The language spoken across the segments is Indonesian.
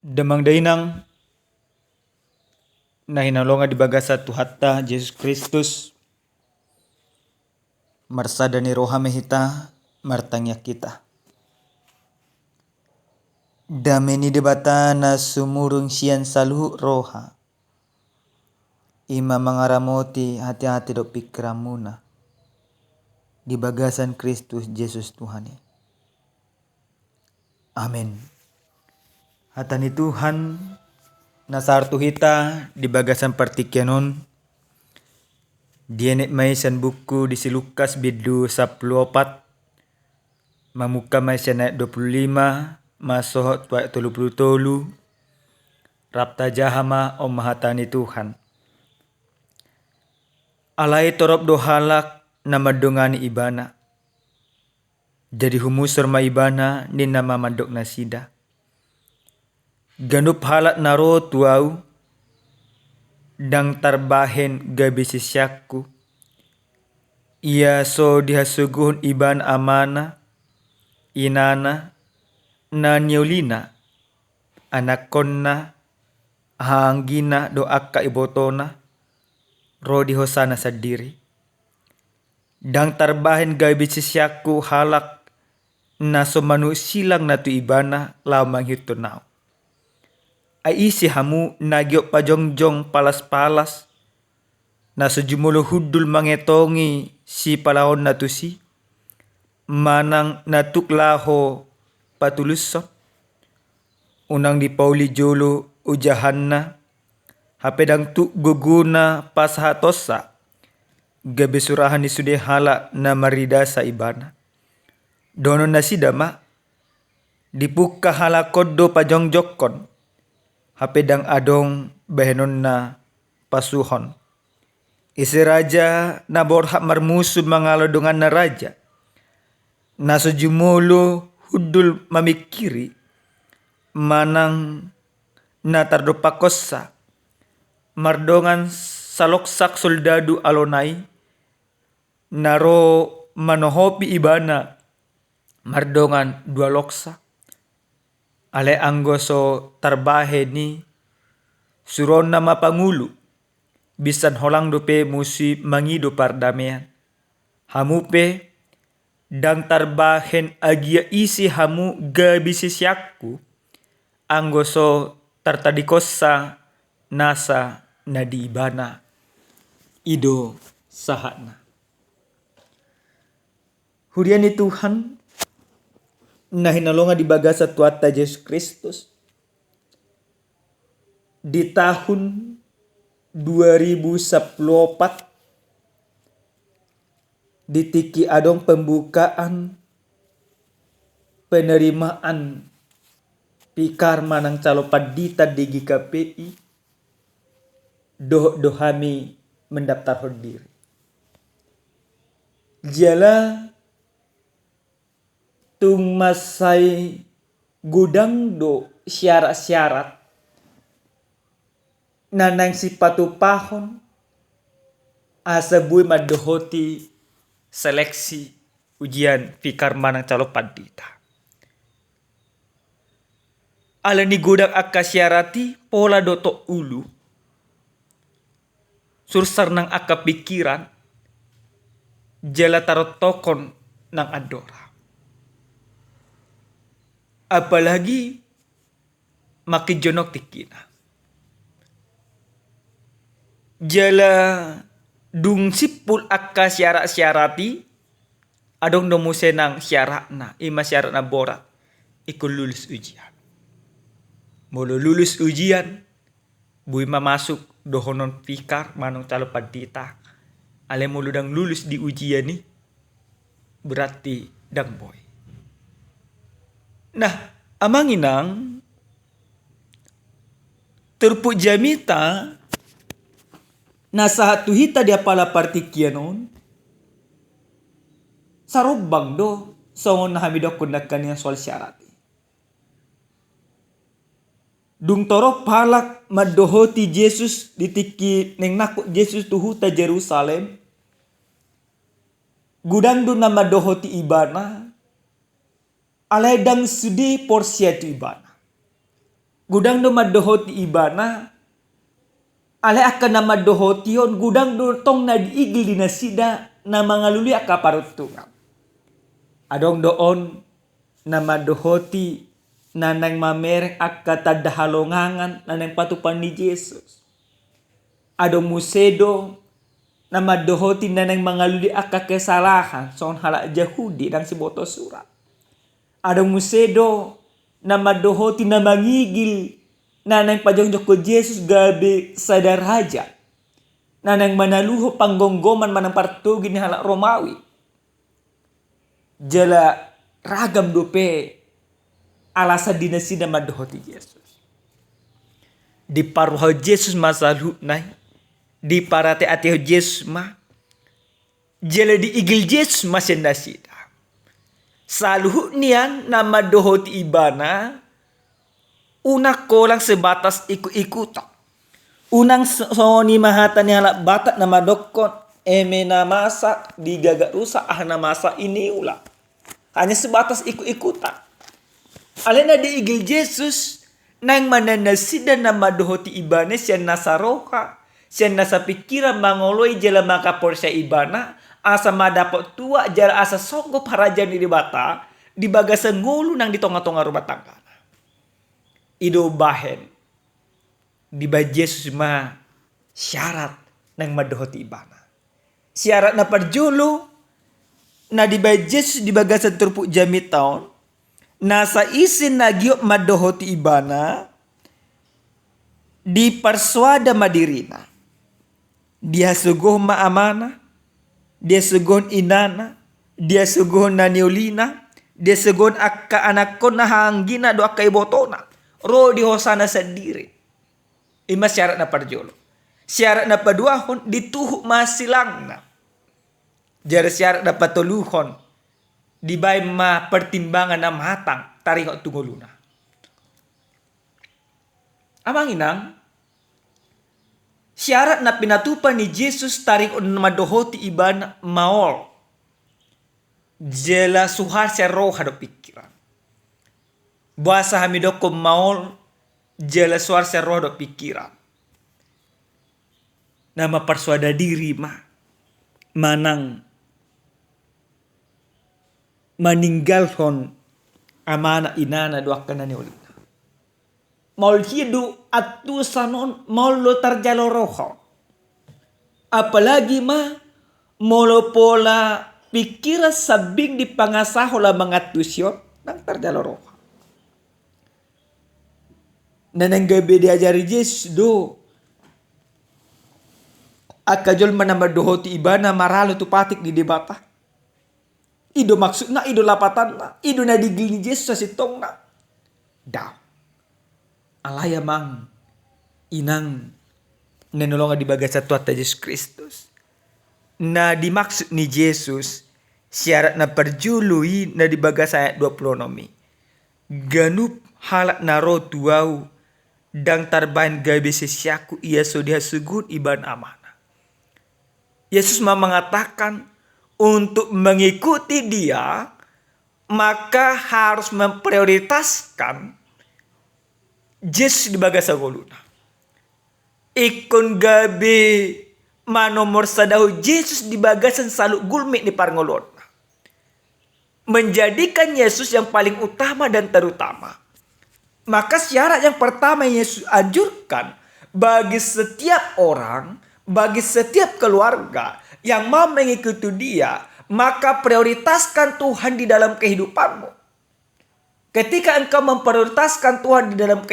Demang dainang na hinalonga di bagasa tu hatta Jesus Kristus marsada ni roha mehita martangya kita. Dameni debata na sumurung sian saluhu roha. Ima mangaramoti hati-hati do pikiramuna di bagasan Kristus Yesus Tuhan. Amin. Hatani Tuhan nasartu hita di bagasan partikianon dienet maisan buku di si Lukas bidu 14 mamuka maisan ayat 25 masoh tuak 33 rapta jahama om mahatani Tuhan. Alai torop dohalak nama dongani ibana. Jadi humusur ma ibana ni nama mandok nasida. Ganup halak naro tuau dang tarbahen gabisisyaku. Ia so dihasuguhun iban amana inana na niolina anakonna hanggina doaka ibotona rodi hosana sadiri. Dang tarbahen gabisisyaku halak naso manu silang natu ibana lamang hitunau. Ai isi hamu nagyo pajongjong palas-palas na sejumulo hudul mangetongi si palahon natusi manang natuklaho patuluso unang di pauli jolo ujahanna hapedang tu guguna pasahatosa gabesurahan ni sude hala na maridasa ibana dono nasidama dipuka hala koddo pajongjokon hapedang adong behenon na pasuhon. Isi raja na borhak marmusu mangalo dengan na raja. Na sejumulo hudul mamikiri manang na tardopakosa mardongan saloksak soldadu alonai naro manohopi ibana mardongan dua loksa. Ale anggoso tarbahe ni suron nama pangulu bisan holang dope musi mangido pardamaian. Hamupe dang tarbahen agia isi hamu gabisisyaku anggoso tartadikosa nasa nadi ibana ido sahana. Huriani Tuhan na hinalonga di bagasa tuata Yesus Kristus di tahun 2014 ditiki adong pembukaan penerimaan pikar manang calo padita di GKPI dohami mendaftar diri. Jala tung masai gudang do syarat-syarat nanang sipatu pahon asa bui madohoti seleksi ujian pikar manang calo pandita. Ala ni gudang akka syarati pola doto ulu sursar nang akka pikiran jala tarot tokon nang adora. Apalagi makijonok tikina. Jala dung sipul akka syarat-syarati adong domuse nang syaratna ima syaratna borat ikut lulus ujian. Mulu lulus ujian bui masuk dohonon pikar manong calo padita. Ale mulu dang lulus di ujian ni berarti dang boy. Nah, amanginang terpuk jamita nasa hita dia pala partikianon sarobang do songon hamidok kundakan yang soal syarat. Dung toro palak madohoti Yesus ditiki neng nakut Yesus tuhuta Jerusalem. Gudang do na madohoti ibana. Aledang sudi porsia tu ibana. Gudang do madohoti ibana. Ale akan na madohoti yon. Gudang do tong na diigil dinasida na mangaluli akaparutungan. Adong doon na madohoti na nang mamereng akatadahalongangan na nang patupan ni Jesus. Adong musedo na madohoti na nang mangaluli akakesalahan son hala Yahudi nang siboto surat. Adong musedo na madohoti na mangigil na nang pajongjok ko Jesus gabi sadaraja na nang manaluho panggonggoman manang partugi ni hala Romawi. Jala ragam dope alasan dinasi na madohoti Jesus. Di paruh Jesus masalu nai. Di parate ati Jesus ma. Jala di igil Jesus masendasida. Saluhu niyan na madohoti ibana. Una ko lang sebatas ikut-ikutan. Unang soni mahata ni halak batat na madokon. Eme na masa digaga rusa na masa ini ulah. Hanya sebatas ikut-ikutan. Alena diigil Jesus nang mananasida na madohoti ibana siya nasa roha. Siya nasa pikiran mangoloy jala makaporsya ibana. Asa madapat tua jala asa songgop harajan di bata. Di bagasan ngulu nang di tonga-tonga rumah tangga. Ido bahen. Di ba Jesus ma syarat nang madohoti ibana. Syarat na parjulo na di ba Jesus di bagasan turpuk jamit taon. Nasa isin na giyo madohoti ibana. Di perswada madirina. Dia sugoh maamana. Dia sugoh inana. Dia sugoh naniolina. Dia sugoh akka anakon na hanggina do akka ibotona. Ro di hosana sendiri. Ima syarat na parjolo. Syarat na paduahon dituhuk masilang na. Jara syarat na patuluhon. Di bay ma pertimbangan na matang. Taringok tunguluna. Amang inang. Syarat na pinatupan ni Jesus taringok na madohoti ibana maol. Jela suhar siya roha do pikiran. Bahasa hamidoko maol. Jela suhar siya roha do pikiran. Nama persuada diri ma. Manang. Maninggalhon. Amana inana doa kanani ulina. Maul hidu atu sanon maul lo tarjalo roho. Apalagi ma molo pola pikiran sabing di pangasaho la mangatusyon nang tarjalo roho. Nanang gabi diajari Yesus do. Akajol manama dohoti ibana maralo tu patik di debata. Ido maksudna, ido lapatan na. Ido na digili Yesus sa sitong na. Daw. Alaya mang inang nanolongan di bagas sa tuata Yesus Kristus. Na dimaksud ni Yesus syarat na perjului na di bagas ayat 26. Ganup halak na roh tuau dang tarbahan gabi sesyaku ia sudah sugut iban amanah. Yesus mengatakan untuk mengikuti dia, maka harus memprioritaskan Yesus di bagasa goluna. Ikon gabi manomor sadahu Yesus di bagasan saluk gulmik di parngolona. Menjadikan Yesus yang paling utama dan terutama. Maka syarat yang pertama yang Yesus anjurkan bagi setiap orang, bagi setiap keluarga yang mau mengikuti dia, maka prioritaskan Tuhan di dalam kehidupanmu. Ketika engkau memprioritaskan Tuhan di dalam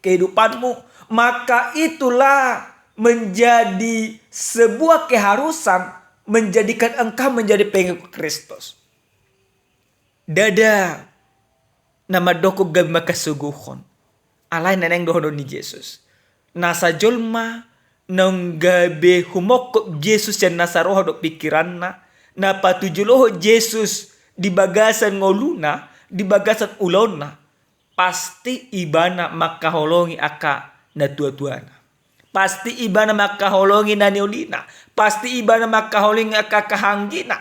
kehidupanmu, maka itulah menjadi sebuah keharusan menjadikan engkau menjadi pengikut Kristus. Dada nama doko gabi makasuguhon. Alay neneng dohono ni Yesus. Nasa jolma nang gabi humokop Yesus yang nasa roho do pikiran na patujuloho Yesus di bagasan ngoluna, di bagasan ulona, pasti ibana makaholongi aka na tua-tuana. Pasti ibana makaholongi na niolina. Pasti ibana makaholongi aka kahanggina.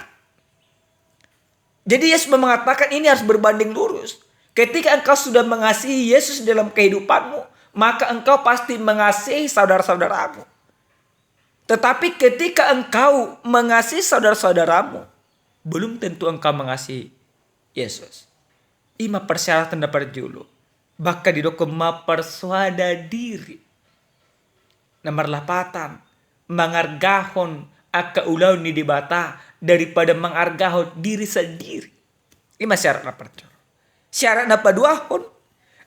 Jadi Yesus mengatakan ini harus berbanding lurus. Ketika engkau sudah mengasihi Yesus dalam kehidupanmu, maka engkau pasti mengasihi saudara-saudaramu. Tetapi ketika engkau mengasihi saudara-saudaramu, belum tentu engkau mengasihi Yesus. Ima persyaratan dapat julu. Baka didoko mapersuada diri. Nomor 8. Mengargahon aka ulau ni dibata daripada mengargahon diri sendiri. Ima syarat na percaya. Syarat na paduahon.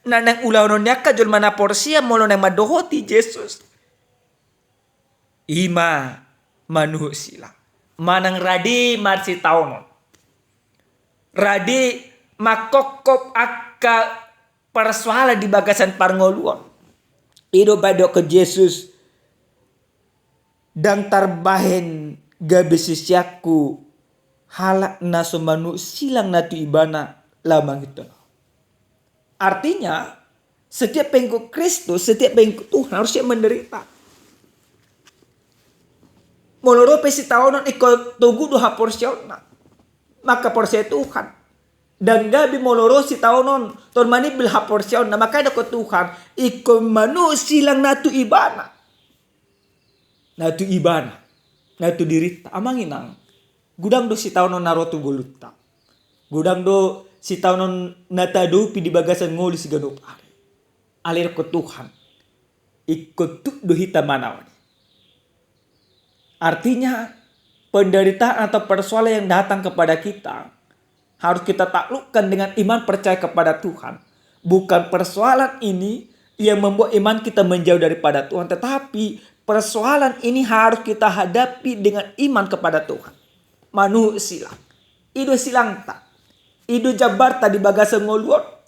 Nanang ulau nonya ka jol mana porsia molo nang madohoti Jesus. Ima manuh sila. Manang radi marsi taunon. Radi makokop aka persoalan di bagasan parngoluan. Ido bado ke Jesus. Dan tarbahen gabe sisyaku halak naso manu silang natu ibana lamang itu. Artinya setiap pengikut Kristus, setiap pengikut Tuhan harusnya menderita. Menurut pesi tahunan ikut tugu doha porsiona. Maka porsi Tuhan. Dan gabi menurut si tahunan ton mani bilha porsiona. Maka ada ke Tuhan ikut manu silang natu ibana. Natu ibana. Natu dirita. Amanginang. Gudang do si tahunan narotu guluta. Gudang do si tahunan natadupi di bagasan ngoli si ganup ari. Alir ke Tuhan. Ikut tu do hita manawan. Artinya penderitaan atau persoalan yang datang kepada kita harus kita taklukkan dengan iman percaya kepada Tuhan. Bukan persoalan ini yang membuat iman kita menjauh daripada Tuhan. Tetapi persoalan ini harus kita hadapi dengan iman kepada Tuhan. Manu silang. Ido silang tak. Ido jabar tak di bagasan ngoluan.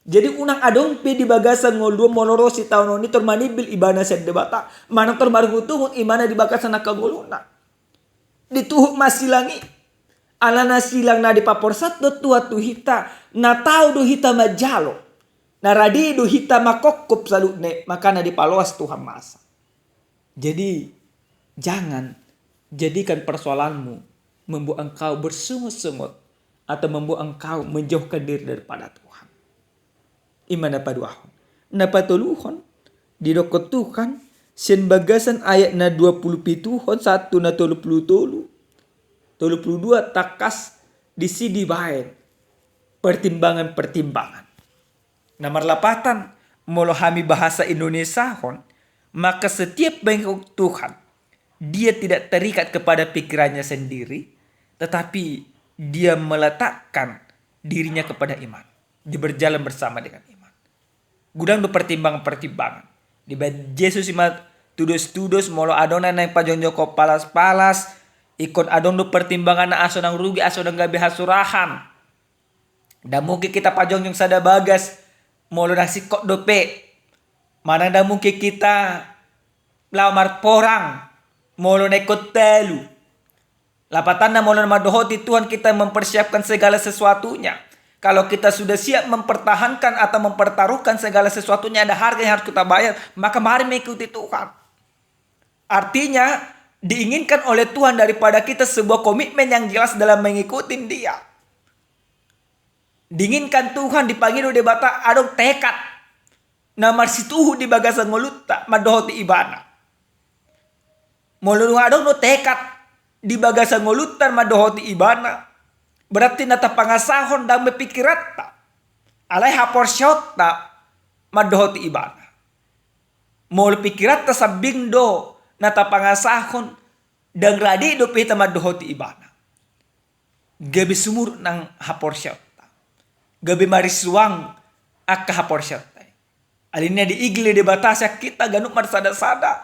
Jadi unang adong pi di bagasan ngoluan molorosi tahun ini termanibil ibana sed debata. Manang termargutungun imana di bagasan nakanguluna. Dituhuk masilangi. Alana silang na di paporsat do tua tu hita. Na tau do hita majalo. Na radi do hita makokop salune. Maka na di paloas Tuhan masa. Jadi jangan jadikan persoalanmu membuat engkau bersungut-sungut atau membuat engkau menjauhkan diri daripada Tuhan. Iman apa duahon? Napa tuluhon? Didokot Tuhan sen bagasan ayat na 20 pituhon 1 na 30 tolu. 32 takas di sidi bahen. Pertimbangan-pertimbangan. Nomor 8 molohami bahasa Indonesia hon. Maka setiap pengikut Tuhan dia tidak terikat kepada pikirannya sendiri, tetapi dia meletakkan dirinya kepada iman. Dia berjalan bersama dengan iman. Gudang do pertimbangan-pertimbangan. Di Yesus ima tudos-tudos molo adona na pajonjoko palas-palas. Ikon adon do pertimbangan na aso nang rugi aso nang gabi hasurahan. Da mungkin kita pajonjong sada bagas molo na sikot dope. Mana da mungkin kita lamar porang molo na ikot telu. Lapatan na molo na madohoti Tuhan kita mempersiapkan segala sesuatunya. Kalau kita sudah siap mempertahankan atau mempertaruhkan segala sesuatunya, ada harga yang harus kita bayar, maka mari mengikuti Tuhan. Artinya diinginkan oleh Tuhan daripada kita sebuah komitmen yang jelas dalam mengikuti Dia. Diinginkan Tuhan dipanggil di bata adong tekad. Namar situhu di bagasan ngolutta madohoti ibana. Molunung adong no tekad di bagasan ngolutta madohoti ibana. Berarti nata pangasahon dan berpikirat tak. Alay hapor syot tak madohoti ibana. Mol pikirat ta sabing do nata pangasahon dan radi do pita madohoti ibana. Gabi sumur nang hapor syot tak. Gabi marisuang akka hapor syot tak. Alinnya di igli di batasya kita ganuk marsada-sada.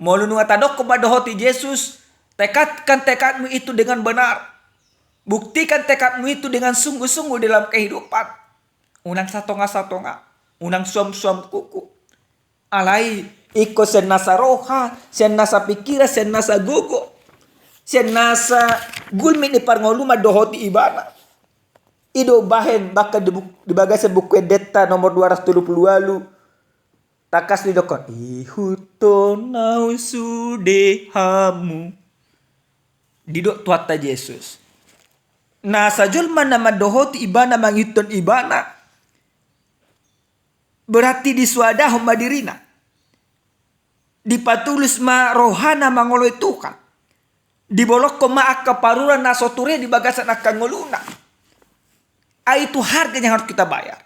Mol nunga tadok ko madohoti Yesus. Tekadkan tekadmu itu dengan benar. Buktikan tekadmu itu dengan sungguh-sungguh dalam kehidupan. Unang satonga-satonga. Unang suam-suam kuku. Alay, iko sen nasa roha, sen nasa pikira, sen nasa gugo. Sen nasa gulmi ni parngoluma dohoti ibana. Ido bahen baka di bagasa buku deta nomor 230 takas lidokon. Ihuto nau sudehamu. Didok tuata Yesus. Na sajul man na madohoti ibana mangiton ibana. berarti disuadah madirina. Dipatulus ma rohana mangoloi Tuhan. Dibolok ko ma akaparuran na soture di bagasan akan ngoluna. Itu harganya harus kita bayar.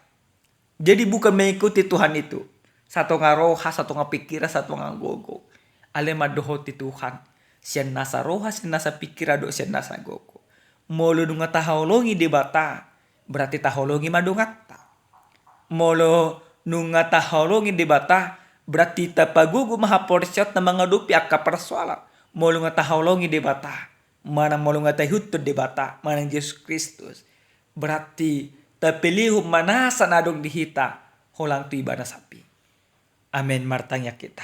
Jadi bukan mengikuti Tuhan itu. Satu ngaroha, satu ngapikira, satu ngagogo. Ale madohoti Tuhan. Sian nasa roha, sian nasa pikira, do sian nasa gogo. Molo nunga taholongi di bata. Berarti taholongi madungata. Molo nunga taholongi di bata. Berarti tapagugu mahaporsyot na mga dupi akka persoalan. Molo nga taholongi di bata. Manang molo nga tahutod di bata. Manang Yesus Kristus. Berarti tapilihu manasa nadong dihita. Holang tu ibadah sapi. Amen martanya kita.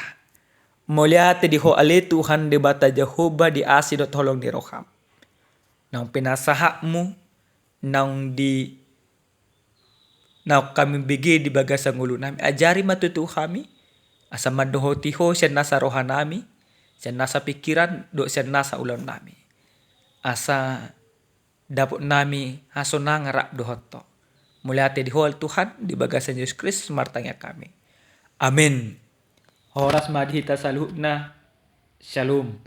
Mulyate di ho ale Tuhan di bata Jehovah di asidot holong di roham. Nang pinasahakmu. Nang kami bigi di bagasang ulo namin. Ajari matutu kami. Asa madohotiho siya nasa roha nami. Siya nasa pikiran. Do siya nasa ulam nami. Asa dapat nami haso nangarap dohoto. Mulyate di hol Tuhan. Di bagasan Yesus Kristus martanya kami. Amin. Horas madhita saluhna. Shalom.